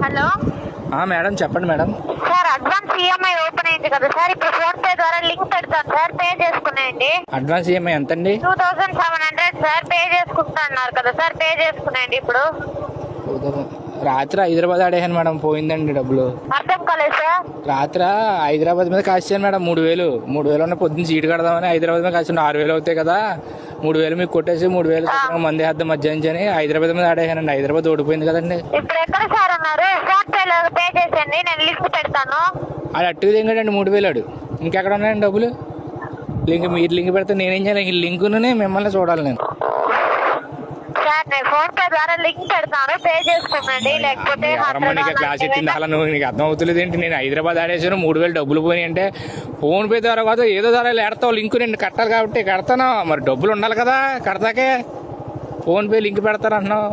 Hello madam చెప్పండి madam. Sir, advance EMI open అయింది కదా సార్, ఇప్పుడు ఫోన్ పే ద్వారా లింక్ పెడతాను సార్, పే చేసుకునేయండి. అడ్వాన్స్ ఈఎంఐ ఎంతండి? 2700 సార్, పే చేసుకుంటా అన్నారు కదా సార్, పే చేసుకునేయండి ఇప్పుడు. రాత్రి హైదరాబాద్ ఆడేసాను మేడం, పోయిందండి డబ్బులు. అర్థం కాలేదు సార్. రాత్రి హైదరాబాద్ మీద కాసాను మేడం 3000 ఉన్న పొద్దున్న సీటు కడదామని హైదరాబాద్ మీద కాసాను. 6000 అవుతాయి కదా, 3000 మీకు కొట్టేసి 3000 మంది హద్ద మధ్యాహ్నం అని హైదరాబాద్ మీద ఆడేసానండి. హైదరాబాద్ ఓడిపోయింది కదండి. ఇప్పుడు ఎక్కడ సార్ ఉన్నారు? ఫోన్ పే లో పే చేసేయండి, నేను లింక్ పెడతాను. అది అట్టుగా దింగాడండి 3000. ఇంకెక్కడ ఉన్నాయండి డబ్బులు? మీరు లింక్ పెడితే నేనేం చేయాలి? ఈ లింకునే మిమ్మల్ని చూడాలి నేను. సార్, నేను ఫోన్ పే ద్వారా లింక్ పెడతాను, పే చేసుకోండి. లేకపోతే క్లాస్ ఎత్తింది అలా నువ్వు, నీకు అర్థం అవుతుంది ఏంటి? నేను హైదరాబాద్ ఆడేసాను, 3000 డబ్బులు పోయి అంటే ఫోన్ పే ద్వారా కాదు ఏదో ద్వారా ఎడతావు లింక్. నేను కట్టాలి కాబట్టి కడతాను, మరి డబ్బులు ఉండాలి కదా కడతాకే. ఫోన్ పే లింక్ పెడతాను అంటున్నావు.